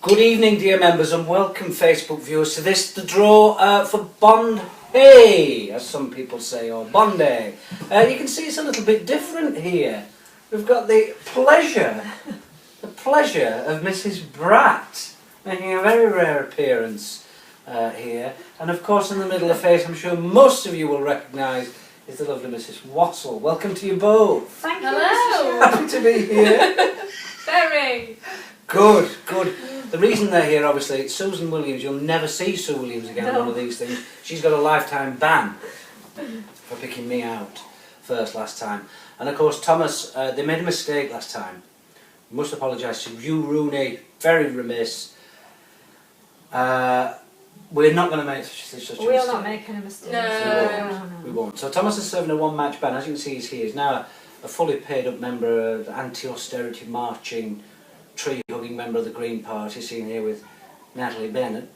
Good evening, dear members, and welcome, Facebook viewers, to this, the draw for Bondhay, as some people say, or Bondhay. You can see it's a little bit different here. We've got the pleasure of Mrs. Bratt making a very rare appearance here. And of course, in the middle of the face, I'm sure most of you will recognise, is the lovely Mrs. Wassell. Welcome to you both. Thank you. Hello. Happy to be here. Very. Good, good. The reason they're here, obviously, it's Susan Williams. You'll never see Sue Williams again on one of these things. She's got a lifetime ban for picking me out first last time. And of course, Thomas, they made a mistake last time. Must apologise to you, Rooney. Very remiss. We're not going to make such a mistake. We'll not make any mistakes. No. We won't. So Thomas is serving a one-match ban. As you can see, he's now a fully paid-up member of anti-austerity marching, tree-hugging member of the Green Party, seen here with Natalie Bennett.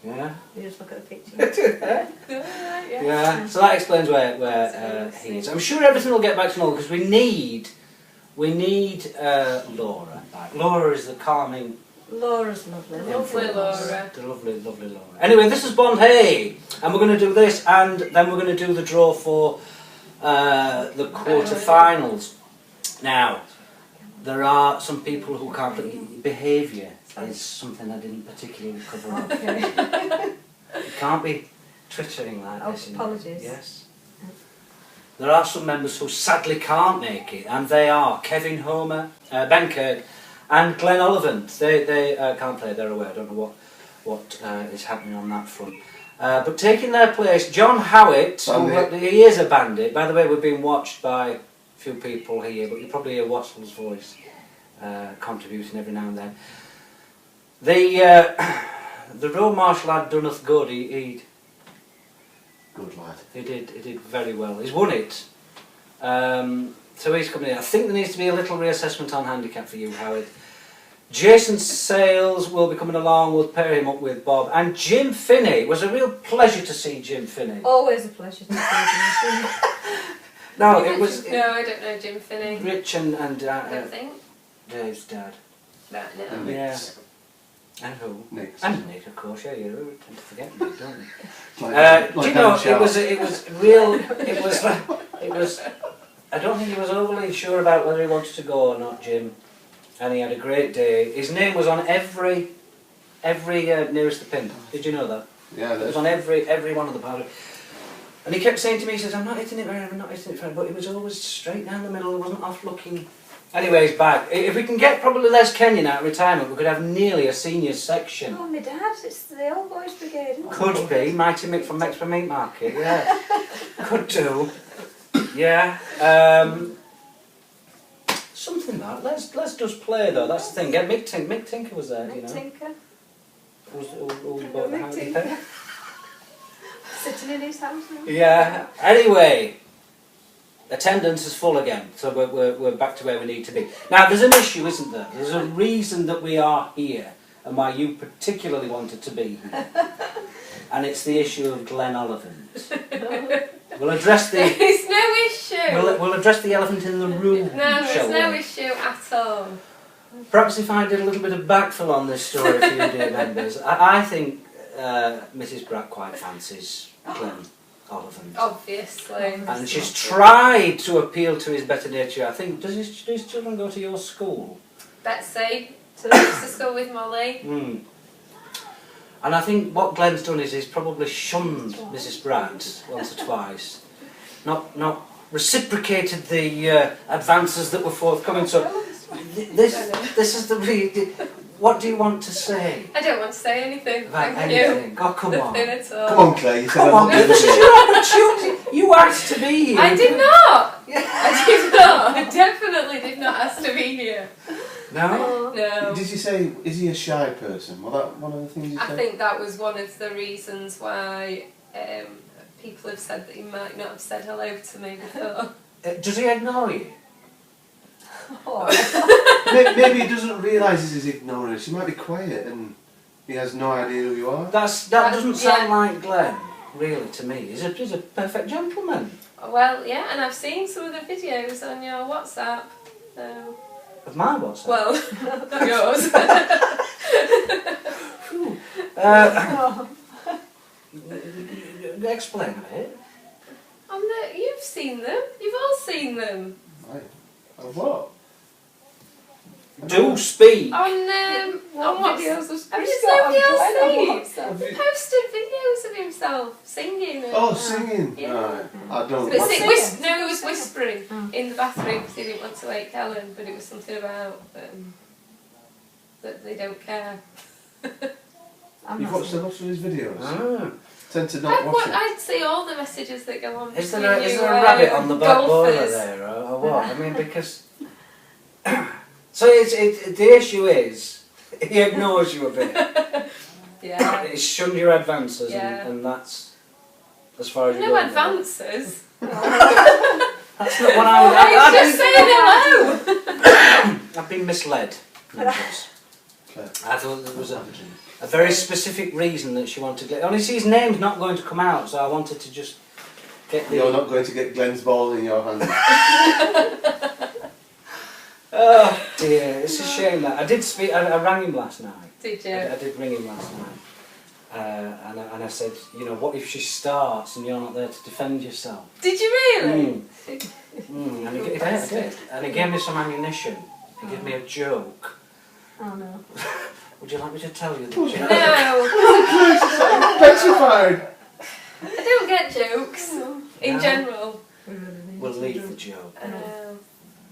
Yeah? You just look at the picture. Yeah. So that explains where he is. I'm sure everything will get back to normal because we need Laura back. Laura is the calming. Laura's lovely. Lovely Laura. The lovely, lovely Laura. Anyway, this is Bondhay, and we're going to do this, and then we're going to do the draw for the quarter-finals. Now, there are some people who can't. Behaviour is something I didn't particularly cover up. Okay. You can't be twittering like this. Apologies. Yes. There are some members who sadly can't make it, and they are Kevin Homer, Ben Kirk, and Glenn Oliphant. They can't play. They're away. I don't know what is happening on that front. But taking their place, John Howitt. He is a bandit. By the way, we're being watched by few people here, but you probably hear Wassell's voice contributing every now and then. The Road Marshal lad doneth good. He Good lad. He did very well. He's won it. So he's coming in. I think there needs to be a little reassessment on handicap for you, Howard. Jason Sales will be coming along. We'll pair him up with Bob. And Jim Finney. It was a real pleasure to see Jim Finney. Always a pleasure to see you. No, it was... No, I don't know Jim Finney. Rich and I don't think. Dave's dad. Right, no. And Yeah. Nick's. And who? Nick's. And Nick, of course. Yeah, you tend to forget Nick, don't you? Like Do you know, it was real, it was, I don't think he was overly sure about whether he wanted to go or not, Jim, and he had a great day. His name was on every nearest the pin. Did you know that? Yeah, It was on every one of the powder. And he kept saying to me, he says, I'm not hitting it very, I'm not hitting it very, but it was always straight down the middle, it wasn't off looking. Anyway, he's back. If we can get probably Les Kenyon out of retirement, we could have nearly a seniors section. Oh, my dad, it's the old boys brigade, isn't it? Could be. Mighty Mick from Mexborough Meat Market, yeah. Could do. Yeah. Something like that. Let's just play though, that's the thing. Get Mick Tinker was there, you know. Tinker. Who bought the house? Tinker. Sitting in his house now. Yeah. Anyway, attendance is full again, so we're back to where we need to be. Now, there's an issue, isn't there? There's a reason that we are here, and why you particularly wanted to be here. And it's the issue of Glenn Oliphant. We'll address the... There's no issue. We'll address the elephant in the room, No, shall there's no we? issue at all. Perhaps if I did a little bit of backfill on this story for you, dear members, I think Mrs. Bratt quite fancies Glenn Oliphant. Obviously. And she's tried to appeal to his better nature. I think, do his children go to your school? Betsy, to the school with Molly. And I think what Glenn's done is he's probably shunned Mrs. Bratt once or twice. Not reciprocated the advances that were forthcoming. So this is the... What do you want to say? I don't want to say anything. About Thank anything? you. Oh, come on. Nothing at all. Come on, Claire. You said Come on, I this is your opportunity. You asked to be here. I did not. I did not. I definitely did not ask to be here. No? No. Did you say, is he a shy person? Was that one of the things you said? I think that was one of the reasons why people have said that he might not have said hello to me before. Does he ignore you? Maybe he doesn't realise he's ignoring us. He might be quiet and he has no idea who you are. That doesn't sound like Glenn, really, to me. He's a perfect gentleman. Well, yeah, and I've seen some of the videos on your WhatsApp. So Of my what's that? Well, not yours. Oh. Explain a bit. You've seen them. You've all seen them. Right. Of what? Do speak. On What what's... videos of Have Chris you got on nobody else Glenn seen? on WhatsApp? He posted videos of himself singing. And, Oh, singing. Yeah. Right. I don't. But What's singing? no, he was whispering Oh. in the bathroom because he didn't want to wake Helen, but it was something about that they don't care. I'm You've not watched a lot of his videos. Ah. Tend to not watch it. I'd see all the messages that go on. Is between there you, a rabbit on the back boiler golfers. there, or what? I mean, because... So the issue is, he ignores you a bit. Yeah. He's shunned your advances, Yeah. and that's as far as you No go. advances. That's not what He's just saying hello. I've been misled. Ninjas. Okay. I thought there was a very specific reason that she wanted to... Honestly, his name's not going to come out, so I wanted to just get the... You're not going to get Glenn's ball in your hand. Oh dear, it's a shame that... I did speak... I rang him last night. Did you? I did ring him last night. And I said, you know, what if she starts and you're not there to defend yourself? Did you really? And he did. And he gave me some ammunition. He gave me a joke. Oh no. Would you like me to tell you the No. joke? No. Petrified. I don't get jokes in No. general. We'll leave the joke.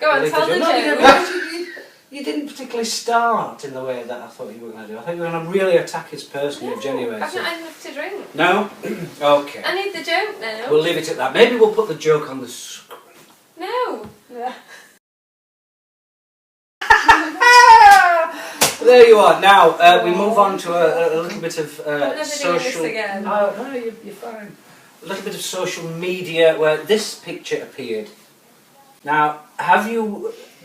Go on, We'll tell the leave the joke. No, you didn't particularly start in the way that I thought you were going to do. I thought you were going to really attack his personage anyway. I've So. not had enough to drink. No? Okay. I need the joke now. We'll leave it at that. Maybe we'll put the joke on the screen. No. Yeah. There you are. Now, we move on to a little bit of I'm never doing social... this again. Oh, no, you're fine. A little bit of social media where this picture appeared. Now,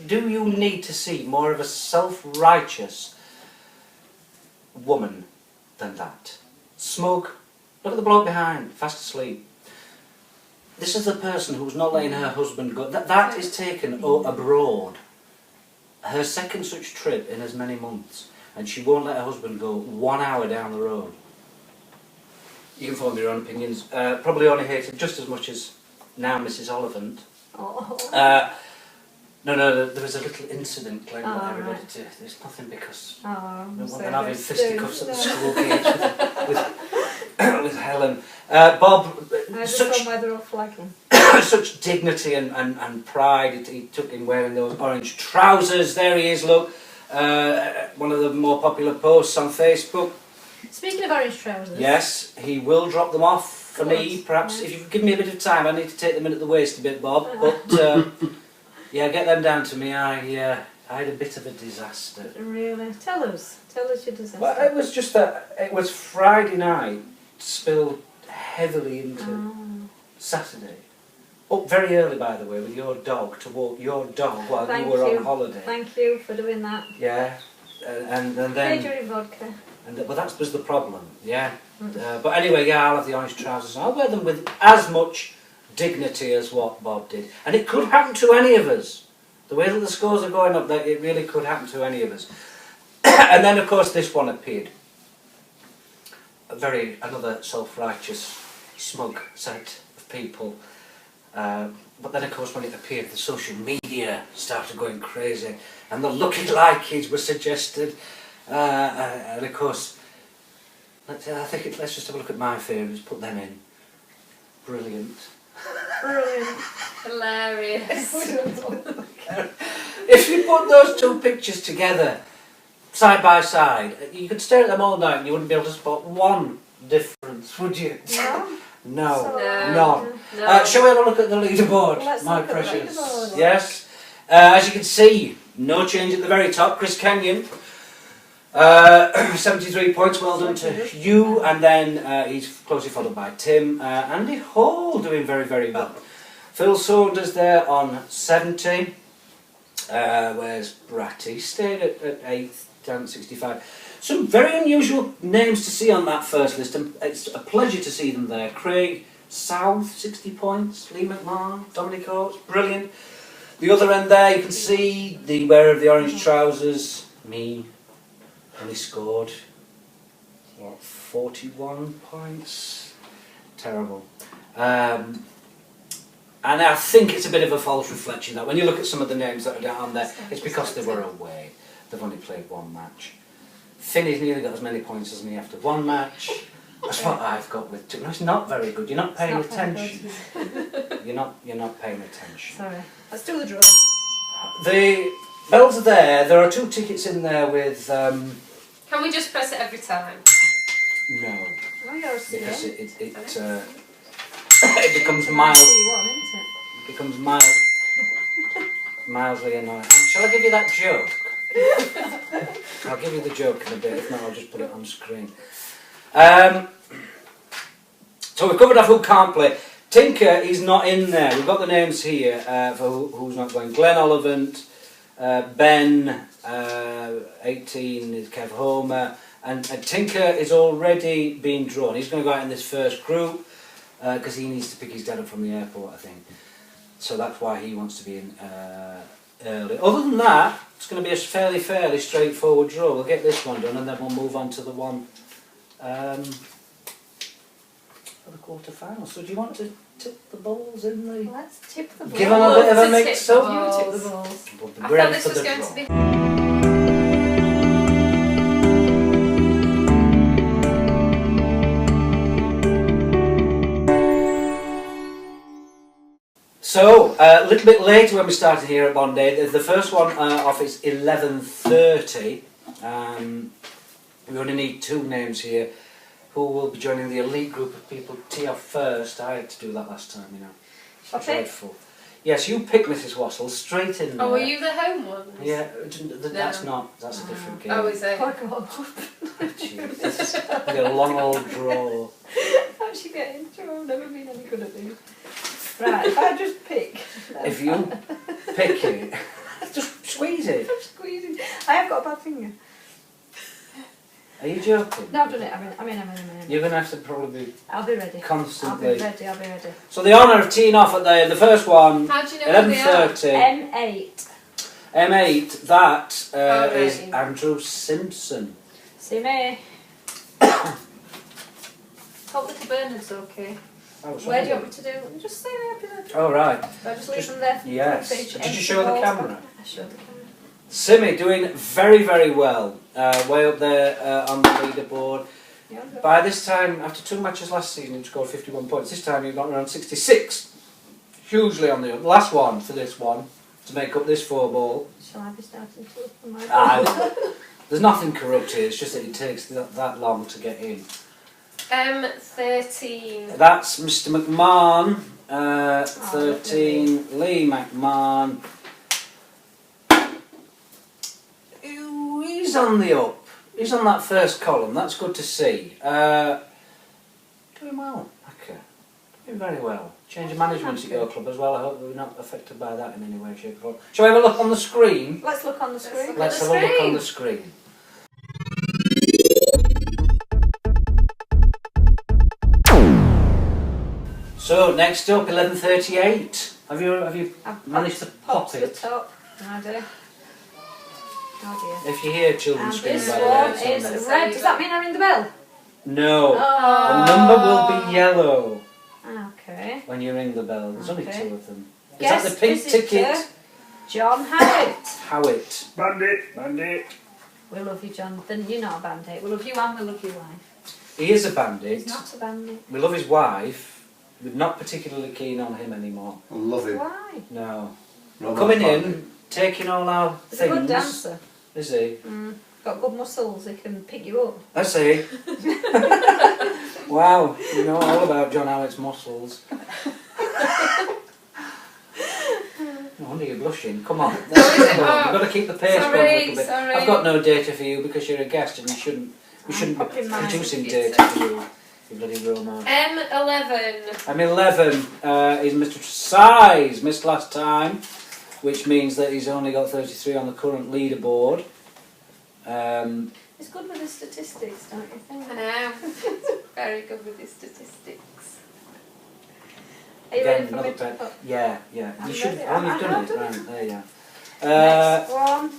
do you need to see more of a self-righteous woman than that? Smug. Look at the bloke behind, fast asleep. This is the person who's not letting her husband go. That is taken abroad. Her second such trip in as many months, and she won't let her husband go 1 hour down the road. You can form your own opinions. Probably only hated just as much as now Mrs. Oliphant. Oh. No, there was a little incident, Glenn, Oh, got everybody right. to... There's nothing because... Oh, I'm No so one than having good. fisticuffs at the No. school gates with Helen. Bob, I just such thought why they're all flagging. such dignity and pride. He took in wearing those orange trousers. There he is, look. One of the more popular posts on Facebook. Speaking of orange trousers. Yes, he will drop them off for Good. me, perhaps. Yeah. If you could give me a bit of time, I need to take them in at the waist a bit, Bob. But, yeah, get them down to me. I had a bit of a disaster. Really? Tell us your disaster. Well, it was just that it was Friday night, spilled heavily into Saturday. Up very early, by the way, with your dog to walk your dog while Thank you were you. on holiday. Thank you for doing that. Yeah, and then Majoring vodka. well, that was the problem. Yeah, but anyway, yeah, I'll have the orange trousers. And I'll wear them with as much dignity as what Bob did, and it could happen to any of us. The way that the scores are going up, that it really could happen to any of us. And then, of course, this one appeared. Another self-righteous, smug set of people. But then, of course, when it appeared, the social media started going crazy, and the lucky likeys were suggested. And of course, let's just have a look at my favourites. Put them in. Brilliant. Brilliant. Hilarious. If you put those two pictures together, side by side, you could stare at them all night and you wouldn't be able to spot one difference, would you? No? No, So- none. No. Shall we have a look at the leaderboard, Let's my look at the precious? leaderboard. Yes. As you can see, no change at the very top. Chris Kenyon, 73 points. Well done to you. And then he's closely followed by Tim. Andy Hall doing very, very well. Phil Saunders there on 70. Where's Bratty? Stayed at 8th, down at 65. Some very unusual names to see on that first list, and it's a pleasure to see them there. Craig South, 60 points. Lee McMahon, Dominic Oates, brilliant. The other end there, you can see the wearer of the orange trousers, me, only scored, what, 41 points? Terrible. And I think it's a bit of a false reflection that when you look at some of the names that are down there, it's because they were away. They've only played one match. Finney's nearly got as many points as me after one match. That's what I've got with two. No, it's not very good. You're not paying attention. You're not paying attention. Sorry. Let's do the draw. The bells are there. There are 2 tickets in there with Can we just press it every time? no, Oh, you're a because CM. it becomes mild. C1, isn't it? It becomes mildly annoying. Shall I give you that joke? I'll give you the joke in a bit. If not, I'll just put it on screen. So we've covered off who can't play. Tinker is not in there. We've got the names here for who's not going. Glenn Ollivant, Ben, 18 is Kev Homer, and Tinker is already being drawn. He's going to go out in this first group because he needs to pick his dad up from the airport, I think. So that's why he wants to be in early. Other than that, it's going to be a fairly straightforward draw. We'll get this one done and then we'll move on to the one for the quarter-final. So do you want to tip the balls in the... Let's tip the balls. Give them a bit of a mix up. You tip the balls. We'll be I ready thought this for was the going draw. to be... So, a little bit later when we started here at Bondhay, the first one off is 11:30. We only need 2 names here. Who will be joining the elite group of people tee off first? I had to do that last time, you know. I'll pick. Dreadful. Yes, you pick Mrs. Wassell straight in there. Oh, were you the home ones? Yeah, that's not. That's a different game. Oh, is it? Oh, God. Jeez, this is a long old draw. How'd she get into it? I've never been any good at these. Right, if I just pick. If you pick it, just squeeze it. I'm squeezing. I have got a bad finger. Are you joking? No, I've done it. I'm in. You're going to have to probably I'll be ready. constantly. I'll be ready. So the honour of teeing off at the first one, How do you know who they are? 11:30. M8. M8, that Oh, is right. Andrew Simpson. See me. Hope little Bernard's okay. Oh, Where do you want me to do? Just say the episode. Oh, right. Do I just leave Just- them there? yes. Footage, Did you edit show the balls? camera? I showed the camera. Simmy doing very well. Way up there on the leaderboard. Yeah, I'll go. By this time, after 2 matches last season, he scored 51 points. This time, he got around 66. Hugely on the up. Last one for this one to make up this 4 ball. Shall I be starting to look for my There's nothing corrupt here. It's just that it takes that long to get in. 13. That's Mr. McMahon. 13. Lee McMahon. Ooh, he's on the up. He's on that first column. That's good to see. Doing well. Okay. Doing very well. Change of management at your club as well. I hope we're not affected by that in any way, shape or form. Shall we have a look on the screen? Let's look on the screen. Let's have a look on the screen. So next up, 11:38. Have you I've managed to pop popped the it? top. I do. Oh dear. If you hear children And screaming this by one the way, is it's on red. Does that mean I ring the bell? No. The Oh. number will be yellow Okay. when you ring the bell. There's only Okay. 2 of them. Is Guest that the pink visitor, ticket? John Howitt. Howitt. Bandit. We love you, John. Then you're not a bandit. We love you and we love your wife. He is a bandit. He's not a bandit. We love his wife. We're not particularly keen on him anymore. I love him. Why? No. No, Coming not in, taking all our He's a things. good dancer. Is he? Got good muscles. He can pick you up. I see. Wow, you know all about John Howitt's muscles. No wonder you're blushing. Come on. You've got to keep the pace going a little bit. Sorry. I've got no data for you because you're a guest and we shouldn't be popping mine. producing data for you. You bloody Roma. M11. I'm 11 is Mr. Size, missed last time, which means that he's only got 33 on the current leaderboard. He's good with the statistics, don't you think? I know. Very good with his statistics. Are you Again, ready for another me to bet. put? Yeah, yeah. I'm You should. ready. Oh, you've I've done it. done Right, it. there you are. Next one.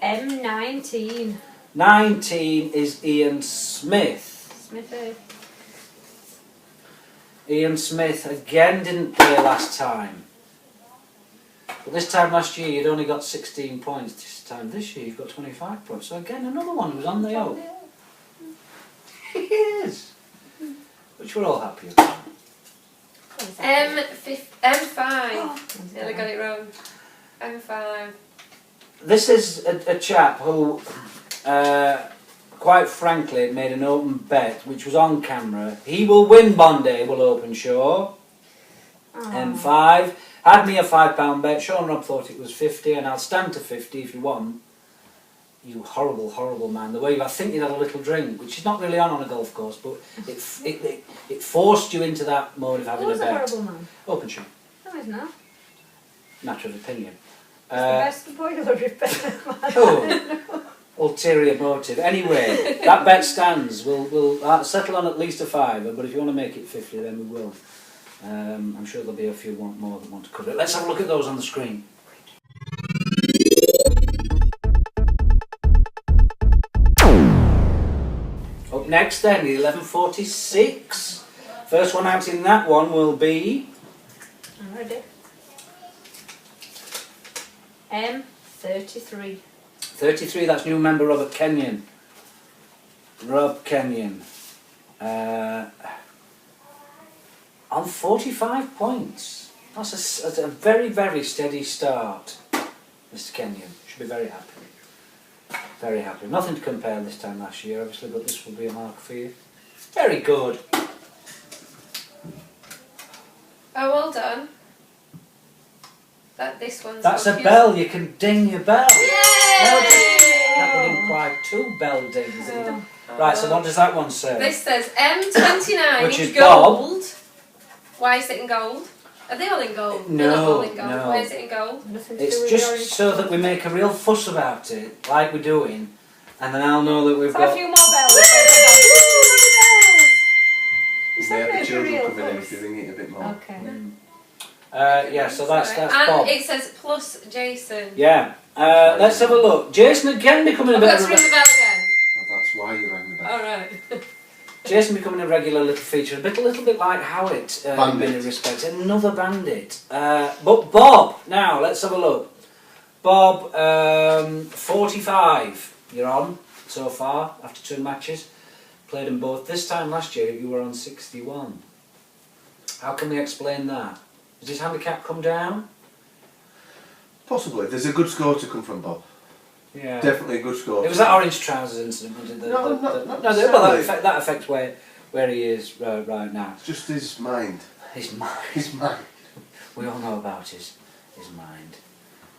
M19. 19 is Ian Smith. Smithy. Ian Smith again didn't play last time. But this time last year you'd only got 16 points. This year you've got 25 points. So again, another one who's on the up. He is. Which we're all happy about. M5. Nearly got it wrong. M5. This is a chap who, quite frankly, made an open bet, which was on camera. He will win Bondhay, will open show. M5. Had me a £5 bet. Sean Robb thought it was 50, and I'll stand to 50 if you want. You horrible, horrible man. The way I think you'd had a little drink, which is not really on a golf course, but it forced you into that mode of having Who's a a bet. horrible man? Open show. No, he's not. Matter of opinion. He's the best boiler repair man. Oh, ulterior motive. Anyway, that bet stands. We'll settle on at least a £5, but if you want to make it 50, then we will. I'm sure there'll be a few more that want to cover it. Let's have a look at those on the screen. Up next then, the 1146. First one out in that one will be... I'm ready. M33. 33, that's new member Robert Kenyon. Rob Kenyon. On 45 points. That's a very, very steady start, Mr. Kenyon. Should be very happy. Very happy. Nothing to compare this time last year, obviously, but this will be a mark for you. Very good. Oh, well done. This one's That's a confusing. bell. You can ding your bell. Yay! That would imply 2 bell dings. Right, so what does that one say? This says M29 Which in is gold. Why is it in gold? Are they all in gold? No, They're not all in gold. no. Why is it in gold? Nothing to do It's with just orange so colour. that we make a real fuss about it, like we're doing, and then I'll know that we've So got... a few more bells. You Is may that have the a children real coming in fuss? if you ring it a bit more. Okay. Yeah, so that's and Bob. it says plus Jason. Yeah. Let's have a look. Jason again becoming a I've bit got of to a... ring the bell again. Oh, that's why you rang the bell. Alright. Jason becoming a regular little feature, a little bit like Howitt in Bandit. many respects. Another bandit. But Bob, now let's have a look. Bob, 45 you're on so far after 2 matches. Played them both. This time last year you were on 61. How can we explain that? Has his handicap come down? Possibly. There's a good score to come from Bob. Yeah. Definitely a good score. It was that orange trousers incident, wasn't it? No, not well, necessarily. that affects where he is right now. It's just his mind. His mind. His mind. We all know about his mind.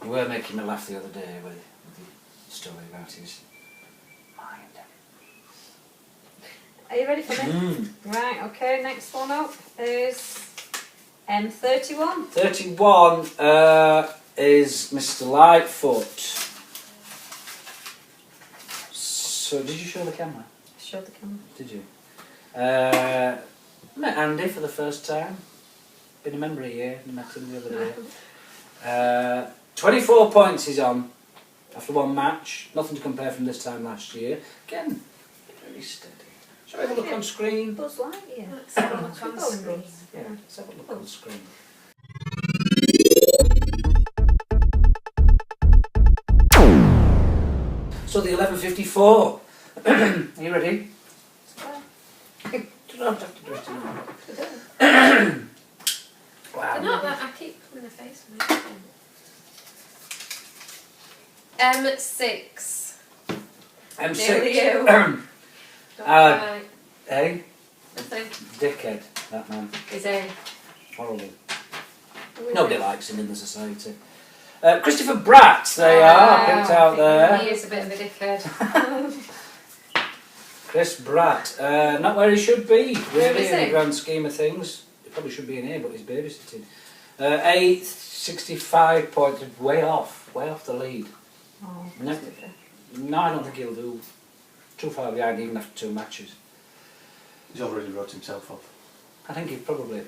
You were making me laugh the other day with the story about his mind. Are you ready for me? Right, okay, next one up is M31. 31 is Mr. Lightfoot. So, did you show the camera? Show the camera. Did you? Met Andy for the first time. Been a member a year. Met him the other day. 24 points he's on after 1 match. Nothing to compare from this time last year. Again, very steady. Shall we have a look on screen? Buzz Lightyear. Let's have a look on Keep going, screen. Buzz. Yeah, let's have a look on screen. So the 11:54. Are you ready? You don't have to do it now. Wow. They're not that. I keep pulling the face from it. M6. Nearly you. M6. Don't Uh, cry. Hey, Nothing. dickhead, that man. Is he? Horrible. Nobody likes him in the society. Christopher Bratt, they are, picked out there. He is a bit of a dickhead. Chris Bratt, not where he should be, Where really, is in the he? grand scheme of things. He probably should be in here, but he's babysitting. 65 points, way off the lead. Oh, No, no, I don't think he'll do too far behind even after 2 matches. He's already wrote himself off. I think he probably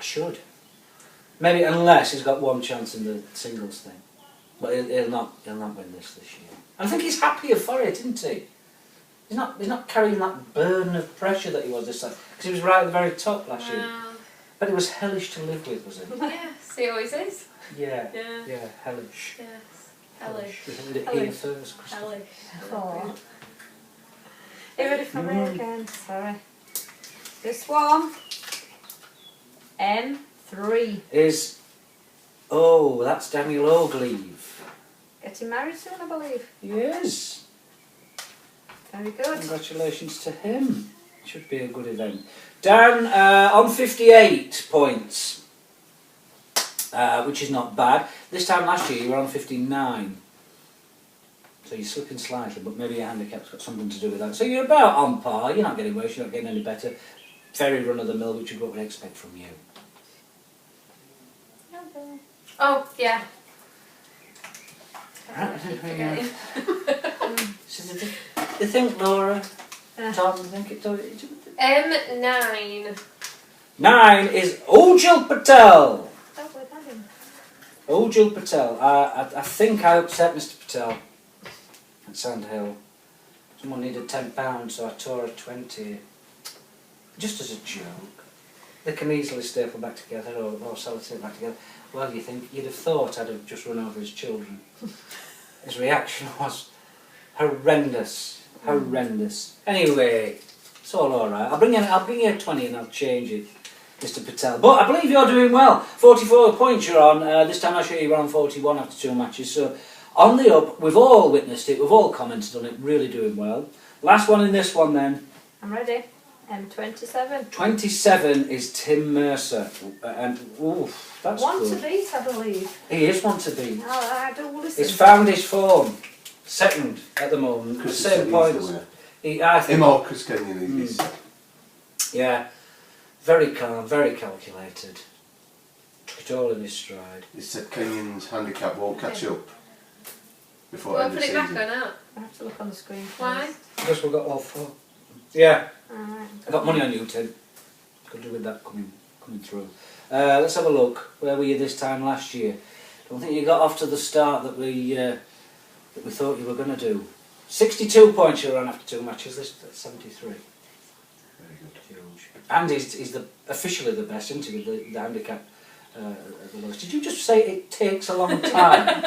Should. Maybe unless he's got one chance in the singles thing. But he'll not win this year. I think he's happier for it, isn't he? He's not carrying that burden of pressure that he was this time. Because he was right at the very top last year. But it was hellish to live with, was it? Yes, he always is. Yeah. Yeah. Yeah, hellish. Yes. Hellish. We heard it here first, Christopher. Hellish. Oh. You ready for me again? Sorry. This one. M3. Is... Oh, that's Daniel Ogleave. Getting married soon, I believe. He is. Very good. Congratulations to him. Should be a good event. Dan, on 58 points, which is not bad. This time last year you were on 59. So you're slipping slightly, but maybe your handicap's got something to do with that. So you're about on par. You're not getting worse, you're not getting any better. Very run-of-the-mill, which is what we expect from you. Oh, yeah. Right. So you think, Laura? Tom, you think it? M9. 9 is Ujjal Patel. Oh, we're done. Ujjal Patel. I think I upset Mr. Patel at Sandhill. Someone needed £10, so I tore a 20. Just as a joke. They can easily staple back together or sellotape back together. Well, you'd have thought I'd have just run over his children. His reaction was horrendous. Horrendous. Anyway, it's all alright. I'll bring you a 20 and I'll change it, Mr. Patel. But I believe you're doing well. 44 points you're on. This time last year you were on 41 after 2 matches. So on the up, we've all witnessed it, we've all commented on it, really doing well. Last one in this one then. I'm ready. M27. 27 is Tim Mercer. And oof, that's One good. to beat, I believe. He is one to beat. No, I do listen. He's found his form. Second at the moment. Chris Same points. I think. Him or Chris Kenyon is. Yeah. Very calm, very calculated. Took it all in his stride. He said Kenyon's handicap won't catch up before Well, end of put it back season. on now. I have to look on the screen. Why? Because we've got all 4. Yeah. Alright. I got money on you, Tim. Could do with that coming through. Let's have a look. Where were you this time last year? Don't think you got off to the start that we thought you were going to do. 62 points you're on after 2 matches. This 73. Very good. Huge. And he's officially the best, isn't he, with the handicap at the lowest. Did you just say it takes a long time?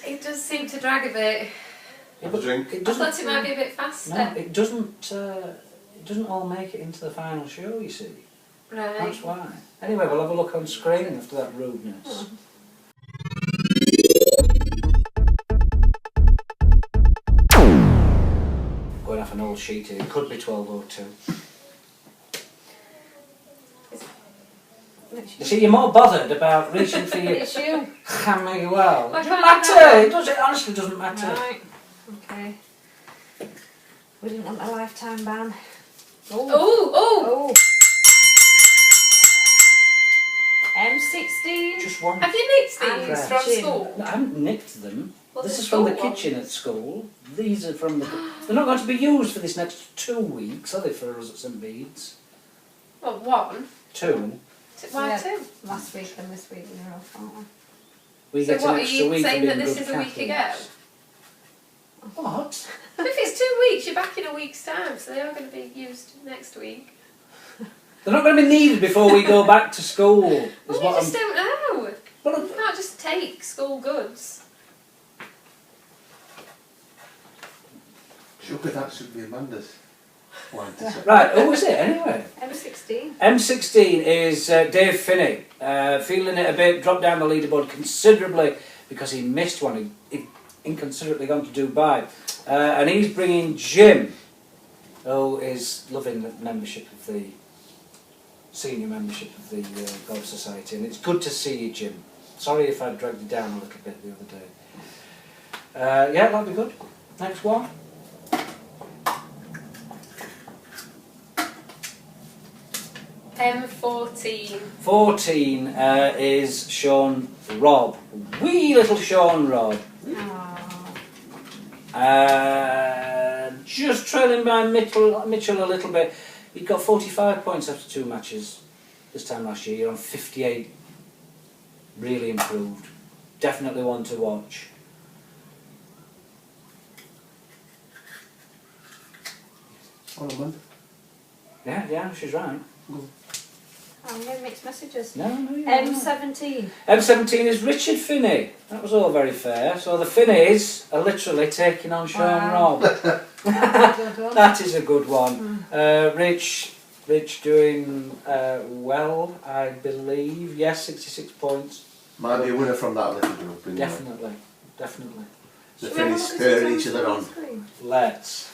It does seem to drag a bit. Have a drink. I thought it might be a bit faster. No, it doesn't all make it into the final show, you see. Right. That's why. Anyway, we'll have a look on screen after that rudeness. Going off an old sheet here, it could be 12:02. You see, you're more bothered about reaching for your It's you. hammer well. It I doesn't can't matter. It honestly doesn't matter. Right. Okay. We didn't want a lifetime ban. Oh, oh! Oh. M16. Just one. Have you nicked And these fresh. from school? I haven't nicked them. Well, This the is from the school one. kitchen at school. These are from the... They're not going to be used for this next 2 weeks, are they, for us at St Bede's? Well, one. 2. Why Yeah. 2? Last week and this week we were off, aren't we? We So get what, an are extra you week saying for that being this good is a week ago? Catholics. What? If it's 2 weeks, you're back in a week's time, so they are going to be used next week. They're not going to be needed before we go back to school. Is Well, you what just don't know. Well, You can't just take school goods. That should be Amanda's line to say. right, who is it anyway? M16. M16 is Dave Finney. Feeling it a bit, dropped down the leaderboard considerably because he missed one. He'd inconsiderately gone to Dubai. And he's bringing Jim, who is loving the membership of the senior membership of the Golf Society. And it's good to see you, Jim. Sorry if I dragged you down a little bit the other day. Yeah, that'll be good. Next one. M14. 14 is Sean Robb. Wee little Sean Robb. Oh. Just trailing by Mitchell a little bit. He got 45 points after 2 matches. this time last year. You're on 58. Really improved. Definitely one to watch. On a Monday. Yeah, she's right. I'm getting mixed messages. No, you're right. M17. M17 is Richard Finney. That was all very fair. So the Finneys are literally taking on Sean Wow. Robb. Good one. That is a good one. Rich doing well, I believe. Yes, 66 points. Might be a winner from that little group. Anyway. Definitely. The Should we have a Finnies look at spurring it each other on. screen? Let's.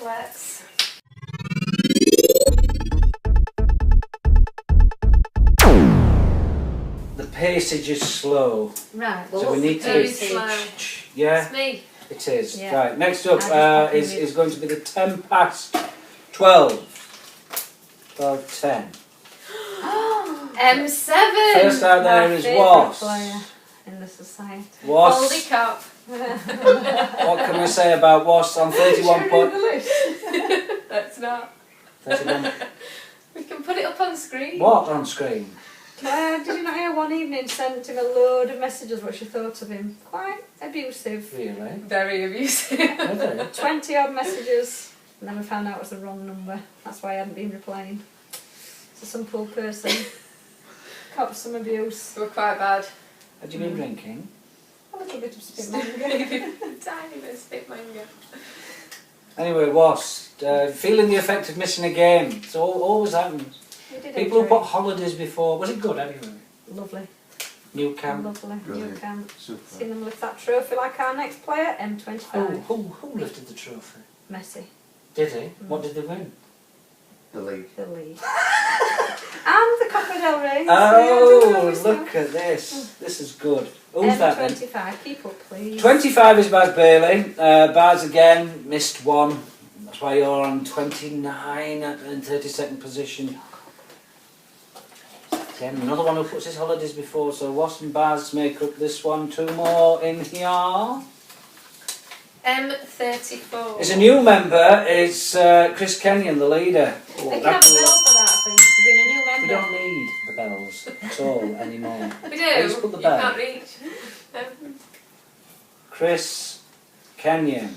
The passage is slow, Right, well, so we need to very be slow. Yeah, It's me. it is. Yeah. Right, next up I just is going to be the 10 past 12. 12:10. M7. First out there My is favourite Was. player in the society. Was. Holy cup. What can we say about Was on 31 points? Let's not. 31. We can put it up on screen. What on screen? Did you not hear one evening sent him a load of messages what she thought of him? Quite abusive. Really? Very abusive. Really? 20 odd messages, and then we found out it was the wrong number. That's why I hadn't been replying. So some poor person copped some abuse. They were quite bad. Had you been drinking? A little bit of spit manga. Tiny bit of spit manga. Anyway, Was. Feeling the effect of missing a game. It always happens. We did People who enjoy put holidays before. Was it good anyway? it. Lovely. New camp. Lovely. New Brilliant. camp. Super. Seen them lift that trophy like our next player, M25. Who lifted the trophy? Messi. Did he? What did they win? The league. The league. And the Copa del Rey. Oh, look at this. This is good. Who's that then? M25. Keep up, please. 25 is Baz Bailey. Baz again missed one. That's why you're on 29 and 32nd position. Again, another one who puts his holidays before. So Was and Baz make up this one. Two more in here. M34. Is a new member. It's Chris Kenyon, the leader. Oh, They can have a bell for that, I think, for being a new we member. don't need the bells at all anymore. We Let's do. put the You bell. can't reach. Chris Kenyon.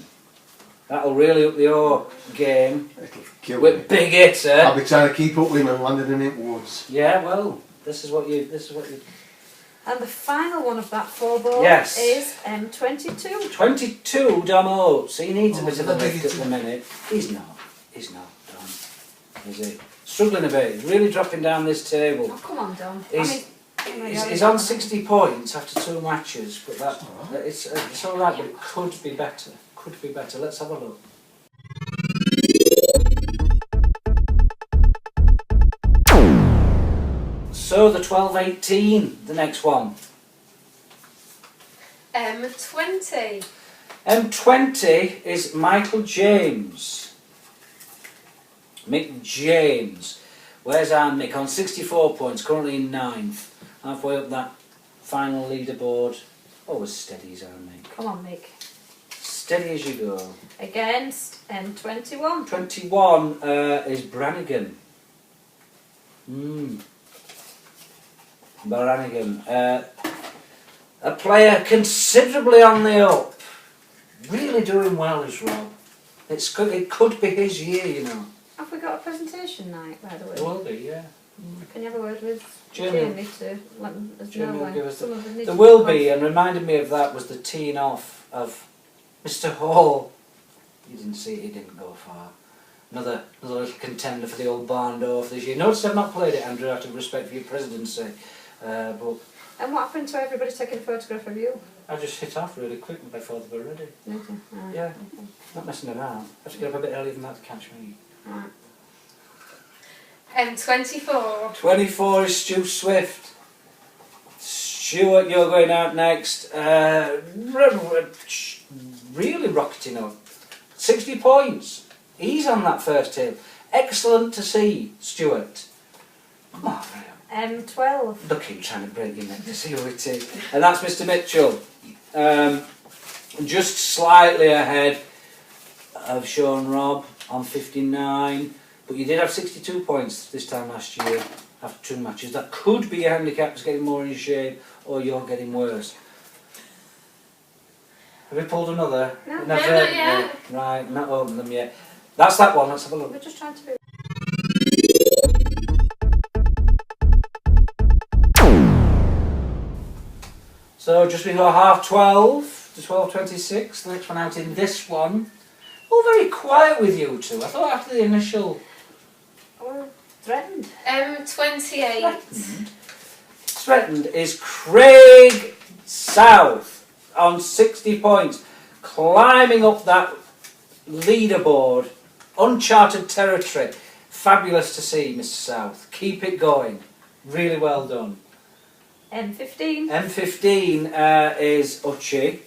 That'll really up your game. It'll kill With me. big hitter. I'll be trying to keep up with him and landing in it woods. Yeah, well, this is what you. And the final one of that four ball Yes. is M22. 22 Dom Oates. He needs a bit of a big lift at hitter. the minute. He's not, Dom. Is he? Struggling a bit. He's really dropping down this table. Oh, come on, Dom. He's- oh my He's, God, he's on 60 points after 2 matches, but it's all right. But it could be better. Could be better. Let's have a look. So the 12-18, the next one. M20. M20 is Michael James. Mick James. Where's our Mick? On 64 points, currently in 9th. Halfway up that final leaderboard. Always steady as our Mick. Come on, Mick. Steady as you go. Against M21. 21 is Brannigan. Brannigan. A player considerably on the up. Really doing well is Rob. It could be his year, you know. Have we got a presentation night, by the way? It will be, yeah. Can you have a word with Jamie. to let us Jamie know will when give us some of the There will be, and reminded me of that was the teeing off of Mr. Hall. You didn't see it, he didn't go far. Another little contender for the old barn door for this year. Notice I've not played it, Andrew, out of respect for your presidency. But And what happened to everybody taking a photograph of you? I just hit off really quick before they were ready. Okay. Right. Yeah, not messing about. I have to get up a bit earlier than that to catch me. Right. M24. 24 is Stu Swift. Stuart, you're going out next. Really rocketing up. 60 points. He's on that first hill. Excellent to see, Stuart. Come on, M12. look at him trying to break your neck to see who it is. And that's Mr. Mitchell. Just slightly ahead of Sean Robb on 59. But you did have 62 points this time last year. after 2 matches. That could be your handicap is getting more in shape, or you're getting worse. Have we pulled another? No. Never. No, not yet. No. Right, not opened them yet. That's that one. Let's have a look. We're just trying to be. So just before 12:30 to 12:26. The next one out in this one. All very quiet with you two. I thought after the initial. Oh, threatened. M28. Threatened is Craig South on 60 points, climbing up that leaderboard, uncharted territory. Fabulous to see, Mr. South. Keep it going. Really well done. M15. M15 is Uchi.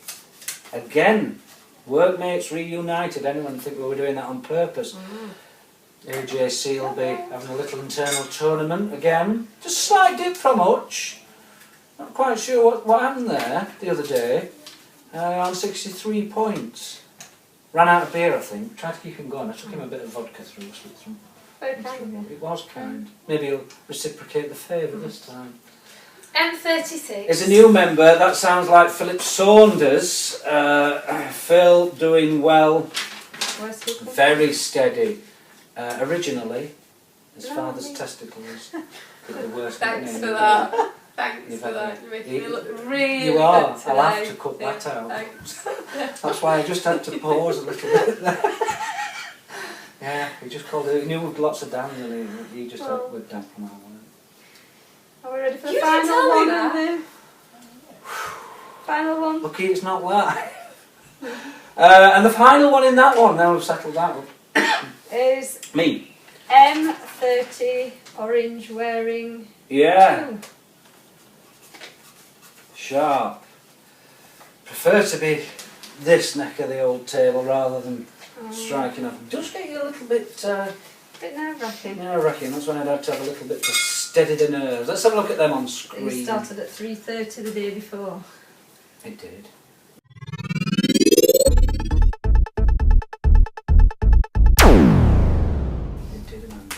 Again, workmates reunited. Anyone think we were doing that on purpose? AJC will be having a little internal tournament again. Just a slight dip from Uch. Not quite sure what happened there the other day. On 63 points. Ran out of beer, I think. Tried to keep him going. I took him a bit of vodka through. Very kind of you. It was kind. Maybe he'll reciprocate the favour this time. M36. Is a new member. That sounds like Philip Saunders. Phil doing well. Where's he from? Very steady. Originally, his No, father's me. testicles. Did the worst Thanks nickname for ever. that. Thanks You've for had that. it. You're making You- me look really you are. good today. I'll have to cut that out. Thanks. That's why I just had to pause a little bit there. Yeah, he just called it. He knew with lots of dams and he just had with damp from our work. Are we ready for the You didn't final tell me one? that. Final one. Lucky it's not live. And the final one in that one, now we've settled that one. Is Me. M30 orange wearing. Yeah. 2. Sharp. Prefer to be this neck of the old table rather than striking off. It does get you a little bit Bit nerve-wracking. nerve-wracking. That's when I'd have to have a little bit to steady the nerves. Let's have a look at them on It screen. started at 3:30 the day before. It did. It did, Amanda.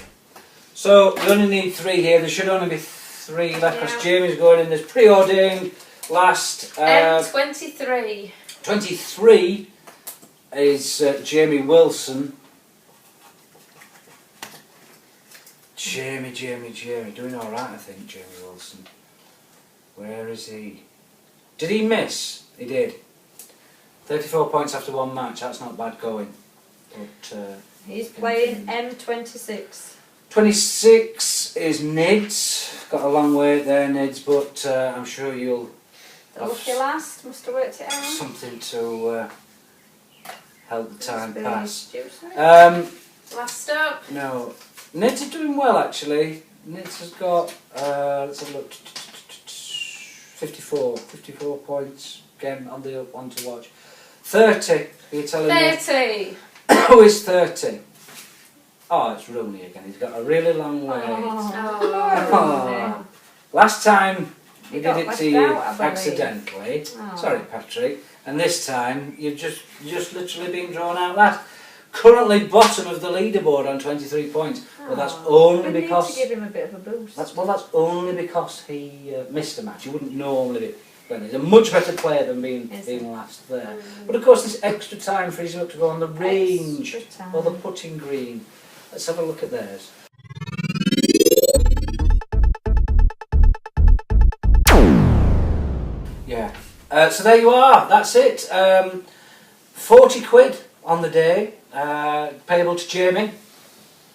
So we only need 3 here. There should only be 3 left because Yeah. Jamie's going in this preordained last M23. 23 is Jamie Wilson. Jamie, doing all right, I think. Jamie Wilson. Where is he? Did he miss? He did. 34 points after 1 match. That's not bad going. But He's playing M26. 26 is Nids. Got a long way there, Nids, but I'm sure you'll The have lucky last must have worked it out. something to help the time Must be pass. juicy. Last up. No, Nids is doing well actually. Nids has got let's have a look. 54 points. Again on the one to watch. 30. Are you telling me? 30. Who is 30? Oh, it's Rooney again. He's got a really long way. Oh. Last time he You did got it left to you out, I believe. accidentally. Oh. Sorry, Patrick. And this time you've just literally been drawn out last. Currently bottom of the leaderboard on 23 points. Well, that's only we because need to give him a bit of a boost. that's only because he missed a match. You wouldn't normally be. Well, he's a much better player than being last there. But of course, this extra time frees him up to go on the range Extra time. or the putting green. Let's have a look at theirs. Yeah. So there you are. That's it. 40 quid on the day, payable to Jamie.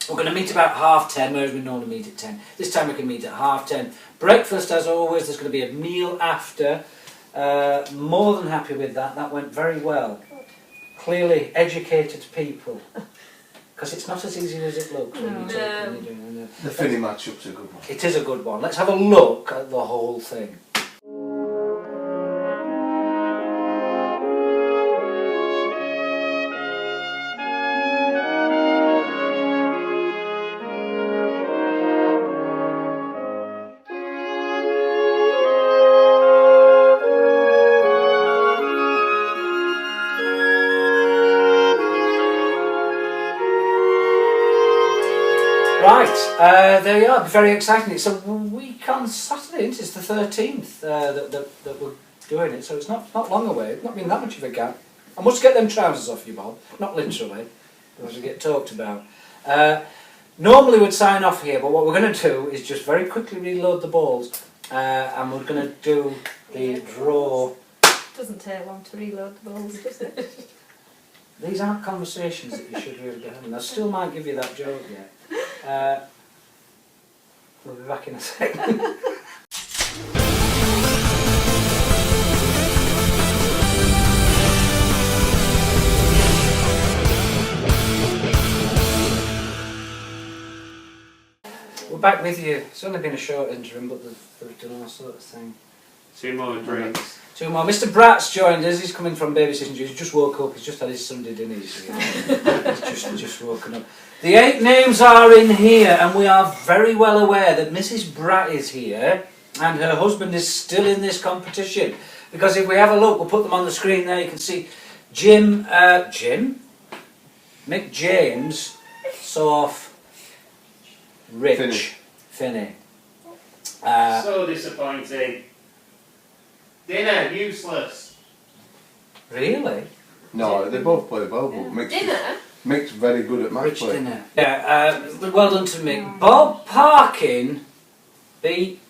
We're going to meet about 10:30, whereas we normally meet at 10. This time we can meet at 10:30. Breakfast, as always, there's going to be a meal after. More than happy with that. That went very well. Clearly educated people. Because it's not as easy as it looks when you talk when you're doing it. The Finny matchup's a good one. It is a good one. Let's have a look at the whole thing. Right, There you are, very exciting. It's a week on Saturday, isn't it? It's the 13th that we're doing it, so it's not long away. It's not been that much of a gap. I must get them trousers off you, Bob. Not literally, because we get talked about. Normally we'd sign off here, but what we're going to do is just very quickly reload the balls, and we're going to do the draw. Doesn't take long to reload the balls, does it? These aren't conversations that you should really be having. I still might give you that joke yet. We'll be back in a second. We're back with you. It's only been a short interim, but they've done all sorts of things. 2 more drinks. 2 more. Mr. Bratt's joined us. He's coming from babysitting duty. He's just woke up. He's just had his Sunday dinner. He's just woken up. The 8 names are in here, and we are very well aware that Mrs. Bratt is here, and her husband is still in this competition. Because if we have a look, we'll put them on the screen there. You can see Mick James, Soph, Rich, Finney. So disappointing. Dinner, useless. Really? No, they both play well, but Mick's very good at match Rich play. dinner. Yeah, well done to Mick. Bob Parkin beat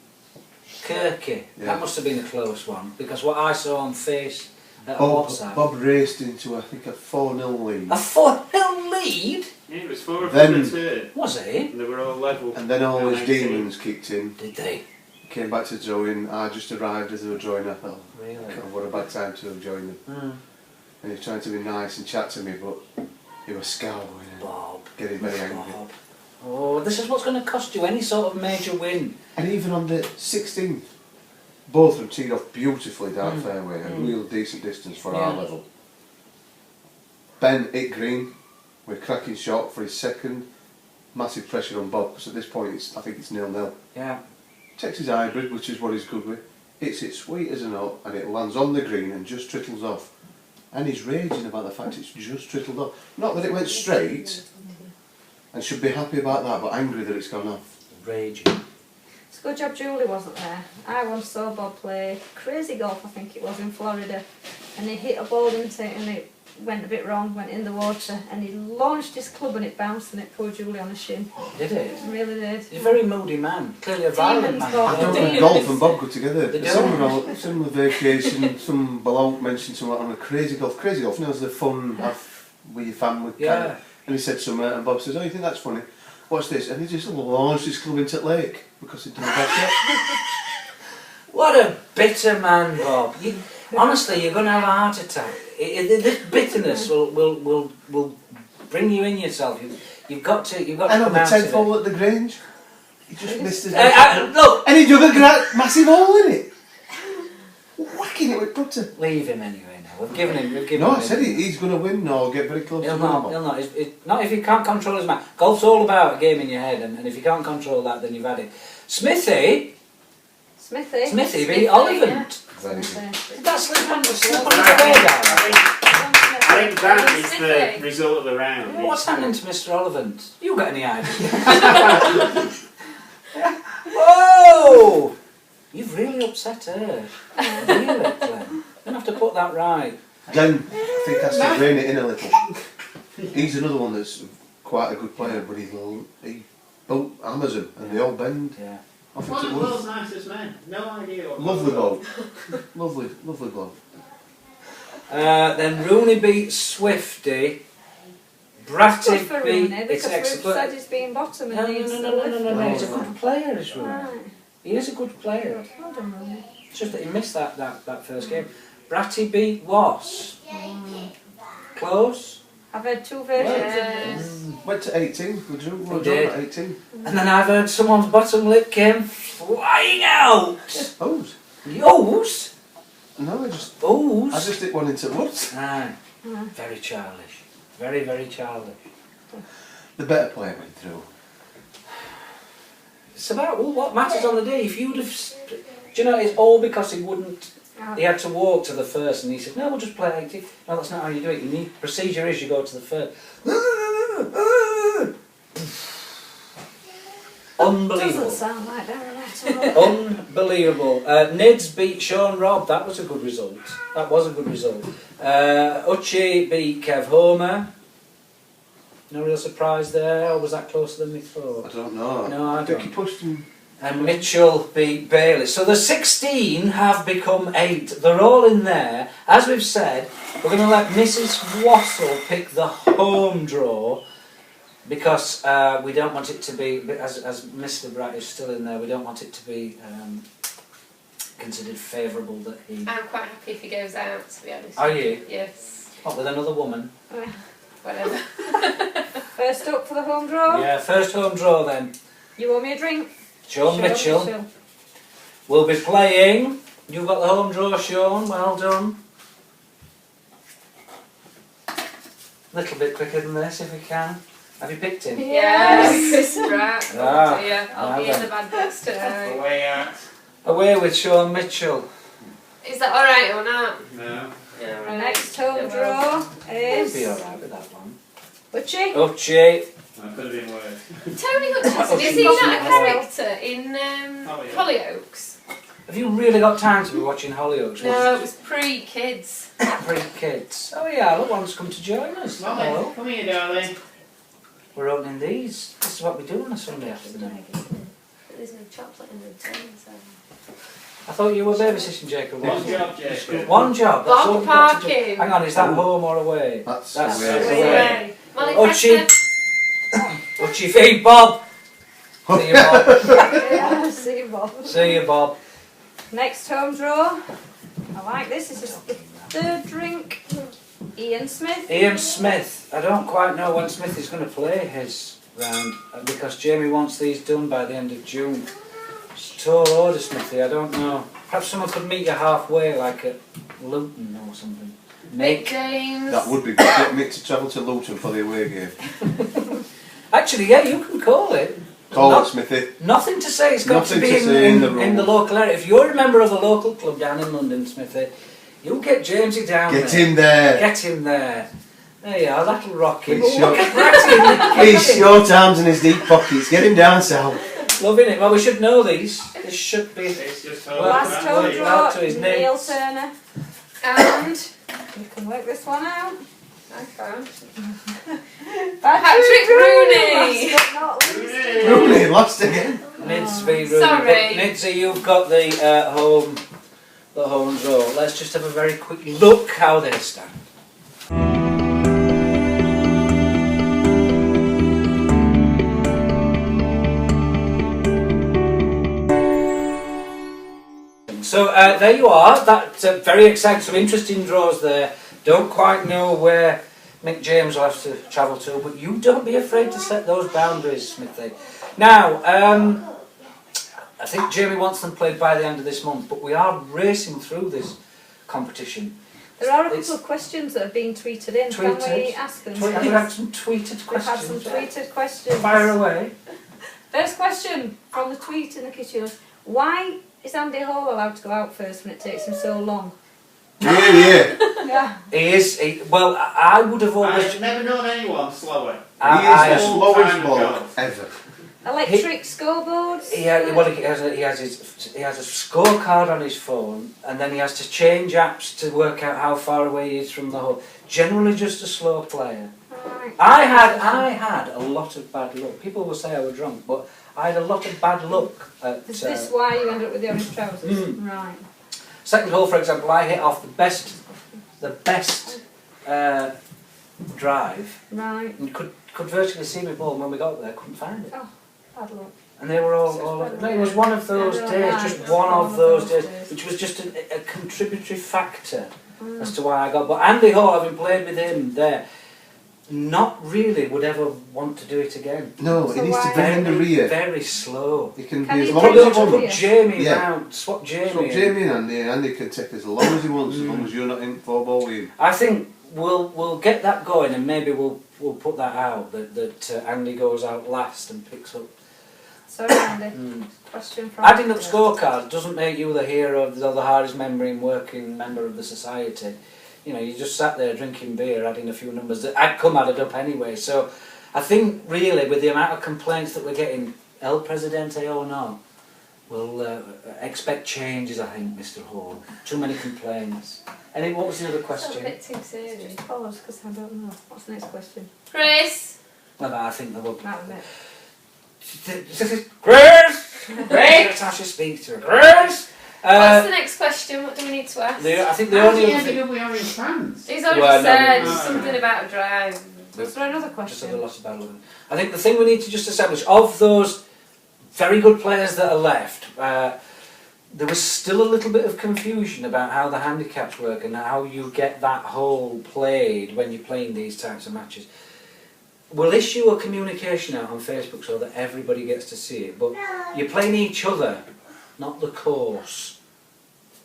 Kirky. Yeah. That must have been a close one, because what I saw on Face at WhatsApp. Bob raced into, I think, a 4-0 lead. A 4-0 lead? Yeah, it was 4 Then- from the turn. Was it? And they were all level. And then all his 19. demons kicked in. Did they? Came back to join. I just arrived as they were drawing up. Oh, Really? God, what a bad time to have joined them. Mm. And he was trying to be nice and chat to me, but he was scowling and Bob. getting very angry. Bob. Oh, this is what's going to cost you any sort of major win. And even on the 16th, both of them teed off beautifully down fairway, a real decent distance for our level. Ben hit green with a cracking shot for his second. Massive pressure on Bob, because at this point I think it's 0-0. Yeah. Takes his hybrid, which is what he's good with. Hits it sweet as a nut, and it lands on the green and just trickles off. And he's raging about the fact it's just trickled off. Not that it went straight, and should be happy about that, but angry that it's gone off. Raging. It's a good job Julie wasn't there. I once saw Bob play crazy golf, I think it was, in Florida, and he hit a ball into it and it went a bit wrong, went in the water, and he launched his club and it bounced and it put Julie on the shin. Did it? It really did. He's a very moody man. Clearly a violent Demons, man. Bob. I don't Demons. think golf and Bob go together. They do. Similar vacation, some bloke mentioned something on a crazy golf, you know, it's the fun with your family. Yeah. Kind of, and he said something, and Bob says, "Oh, you think that's funny? What's this?" And he just launched his club into the lake because he'd done a bad shot. What a bitter man, Bob. Honestly, you're going to have a heart attack. This bitterness will bring you in yourself. You've got to And come on the out 10th of hole it. at the Grange, he just missed his Look, and he dug a massive hole in it, whacking it with putter. leave him anyway now. We've given him. No, I said he's going to win or get very close He'll to not. winning. He'll not. Not if you can't control his mind. Golf's all about a game in your head, and if you can't control that, then you've had it. Smithy beat Oliphant. Very good. Did that slip on the I radar? think that is the result of the round. What's happening to Mr. Oliphant? You got any idea? Whoa! You've really upset her. Really, Glenn. You're going to have to put that right. Glenn, I think has to rein it in a little. He's another one that's quite a good player, but he built Amazon and they all bend. Yeah. I think One it of the was world's nicest men. No idea what. lovely bloke. lovely bloke. Then Rooney beat Swifty. Good Bratty for beat. Rooney, because we've said he's been bottom and needs to lift. No. He's a good player, is Rooney. Right. He is a good player. Good. Well done, Rooney. It's just that he missed that first game. Bratty beat Wass. Close. I've heard 2 versions of this. Went to 18. We drew We did. at 18. And then I've heard someone's bottom lip came flying out. Oh Yours? no, I O's? just hit one into the woods. Aye. Very childish. Very, very childish. The better player went through. It's about what matters on the day. If you'd have... Do you know, it's all because he wouldn't... He had to walk to the first and he said, no, we'll just play 18. No, that's not how you do it. Procedure is you go to the first. Unbelievable. Doesn't sound like Darren at all. Unbelievable. Nids beat Sean Robb. That was a good result. Uchi beat Kev Homer. No real surprise there, or was that closer than we thought? I don't know. No, I think don't. he pushed him. And Mitchell beat Bailey. So the 16 have become 8. They're all in there. As we've said, we're going to let Mrs. Wassell pick the home draw because we don't want it to be, as Mr. Bratt is still in there, we don't want it to be considered favourable that he... I'm quite happy if he goes out, to be honest. Are you? Yes. What, with another woman? Whatever. First up for the home draw. Yeah, first home draw then. You owe me a drink. Sean Mitchell will be playing. You've got the home draw, Sean. Well done. A little bit quicker than this, if we can. Have you picked him? Yes. Chris Bratt. Ah, Oh dear. I'll be in the bad books today. Away out. Away with Sean Mitchell. Is that alright or not? No. Yeah, The next home draw He'll is be alright with that one. Uchi. Uchi. That could have been worse. Tony Hutchinson, is he not a character in Hollyoaks? Have you really got time to be watching Hollyoaks? No, it was pre-kids. Pre-kids. Oh yeah, look, one's come to join us. Molly, Hello. come here, darling. We're opening these. This is what we do on a Sunday afternoon. There's no chocolate in the tin, so... I thought you were babysitting Jacob. One wasn't job, you? Jacob. One job. That's all Dog you've got to do. parking. Hang on, is that home or away? That's away. Away. Molly, Uchi. press Uchi feed Bob. See you, Bob. Yeah, see you, Bob. See you, Bob. Next home draw. I like this. This is the third drink. Ian Smith. Ian Smith. I don't quite know when Smith is going to play his round because Jamie wants these done by the end of June. It's a tall order, Smithy. I don't know. Perhaps someone could meet you halfway, like at Luton or something. Mick James. That would be good. Get Mick to travel to Luton for the away game. Actually, yeah, you can call it. Call it, Smithy. Nothing to say. It's got Nothing to be to say in the in the local area. If you're a member of a local club down in London, Smithy, you get Jamesy down Get there. him there. Get him there. There you are. That'll rock him. Please Look shut- at Bratty. Please, short arms in his deep pockets. Get him down south. Loving it. Well, we should know these. This should be. It's just Last home. home Well, draw. to his Neil names. Turner. And... You can work this one out. I can't. Patrick Rooney. Last but not least. Rooney lost again. Nids v Rooney. Sorry. But Nidsy, you've got the home draw. Let's just have a very quick look how they stand. So there you are. That's very exciting. Some interesting draws there. Don't quite know where Mick James will have to travel to, but you don't be afraid to set those boundaries, Smithy. Now, I think Jamie wants them played by the end of this month, but we are racing through this competition. There are a couple of questions that have been tweeted in. Can we ask them? Have we had some tweeted We've had questions? some tweeted questions. Fire away. First question from the tweet in the kitchen was, why is Andy Hall allowed to go out first when it takes him so long? Yeah. Yeah. He is. Well, I would have always. I've never known anyone slower. He is the All slowest time bloke ago. ever. Electric scoreboards? He has a scorecard on his phone, and then he has to change apps to work out how far away he is from the hole. Generally, just a slow player. Right. I had a lot of bad luck. People will say I was drunk, but I had a lot of bad luck. Is this why you ended up with the orange trousers? Right. Second hole, for example, I hit off the best drive. Right. And could virtually see my ball, and when we got there, couldn't find it. Oh, bad luck. And they were all no, it was one of those days, just one of those days, which was just a contributory factor as to why I got. But Andy Hall, having played with him there, not really would ever want to do it again. No, So he needs to why- bring in the rear. Very slow. He can Can be he as take long the as Put, he rear? wants. Jamie Yeah. round, swap Jamie. So in. Jamie and Andy can take as long as he wants, as long as you're not in four ball with him. I think we'll get that going, and maybe we'll put that out that Andy goes out last and picks up. Sorry, Andy. Question from Adding up scorecards doesn't make you the hero or the hardest member in working member of the society. You know, you just sat there drinking beer, adding a few numbers that had come added up anyway. So I think really with the amount of complaints that we're getting, El Presidente or not. We'll expect changes, I think, Mr. Hall. Too many complaints. What was the other It's a question? bit too serious. Just pause because I don't know. What's the next question? Chris! Well, I think there will be. That was it. Chris! That's how she speaks to her. Chris! What's the next question? What do we need to ask? I think the How's only he other ended thing... up with orange pants? He's already Well, no, said we- something about a drive. Was there another Just question? a lot of battle. I think the thing we need to just establish, of those very good players that are left, there was still a little bit of confusion about how the handicaps work and how you get that hole played when you're playing these types of matches. We'll issue a communication out on Facebook so that everybody gets to see it, but you're playing each other, not the course,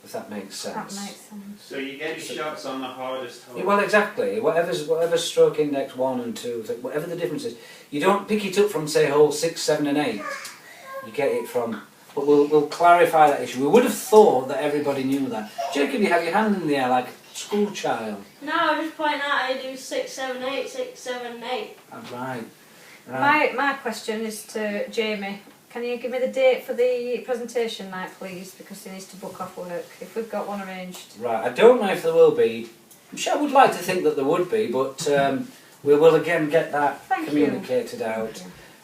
if that makes sense. That makes sense. So you get your shots on the hardest hole. Yeah, well, exactly. Whatever stroke index 1 and 2, whatever the difference is, you don't pick it up from, say, hole 6, 7 and 8. You get it from... But we'll clarify that issue. We would have thought that everybody knew that. Jacob, you have your hand in the air like a school child. No, I'm just pointing out I do 6, 7, 8, 6, 7, 8. Right. My question is to Jamie. Can you give me the date for the presentation night, please? Because he needs to book off work, if we've got one arranged. Right, I don't know if there will be. I'm sure I would like to think that there would be, but we will again get that Thank communicated you. out.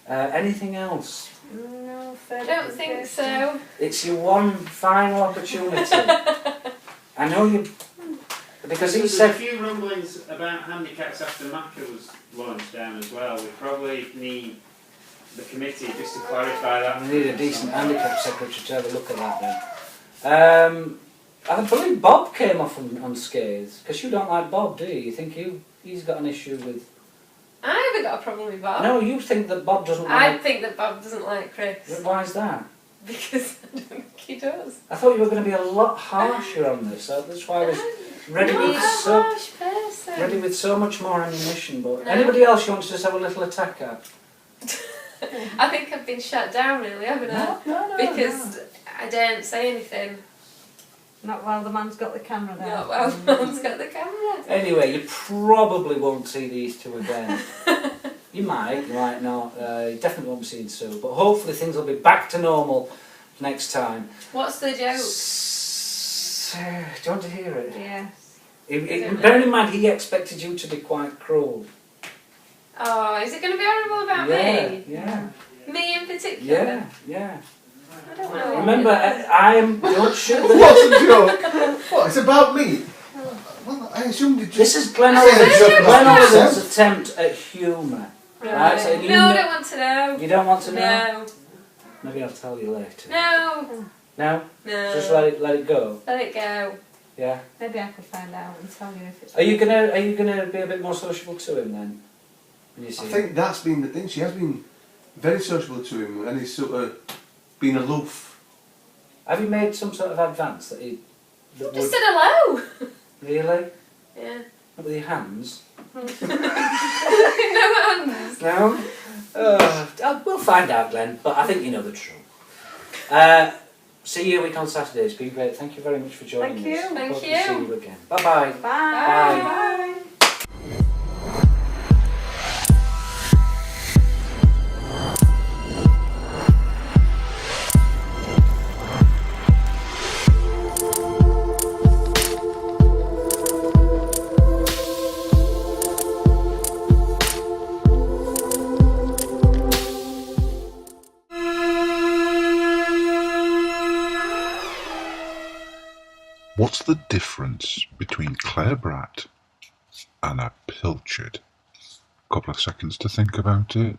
Thank Anything else? No I further don't think so. It's your one final opportunity. I know you... Because he There's a said... few rumblings about handicaps after Macca was launched down as well. We probably need the committee just to clarify that. We need a decent handicap secretary to have a look at that then. I believe Bob came off unscathed, because you don't like Bob, do you? You think he's got an issue with... I haven't got a problem with Bob. No, you think that Bob doesn't I like... think that Bob doesn't like Chris. Why is that? Because I don't think he does. I thought you were going to be a lot harsher on this, so that's why I was ready I'm with not a so... harsh person. Ready with so much more ammunition, but No. anybody else you want to just have a little attack at? I think I've been shut down really, haven't I? No, Because I don't say anything. Not while the man's got the camera there. Not well, Mum's got the camera. Anyway, you probably won't see these two again. You might not. You definitely won't be seeing Sue, but hopefully things will be back to normal next time. What's the joke? Do you want to hear it? Yes. Bearing in mind, he expected you to be quite cruel. Oh, is it going to be horrible about me? Yeah. Me in particular? Yeah. I don't know. Remember, I am... Don't shoot the... What's the joke? What, it's about me? Well, I assumed it just... This is Glenn I said a joke Oliver's, about Oliver's myself. attempt at humour. Right. So you No, I know- don't want to know. You don't want to know? No. Maybe I'll tell you later. No. No? No. Just let it go. Let it go. Yeah. Maybe I could find out and tell you if it's... Are you gonna be a bit more sociable to him then? When you see I him? think that's been the thing. She has been very sociable to him and he's sort of been aloof. Have you made some sort of advance that he... That Just would, said hello. really? Yeah. Not with your hands? No hands. No? We'll find out, Glenn, but I think you know the truth. See you a week on Saturday. It's been great. Thank you very much for joining Thank you. us. Thank Hope to you. see you again. Bye-bye. Bye. Bye. What's the difference between Claire Bratt and a pilchard? Couple of seconds to think about it.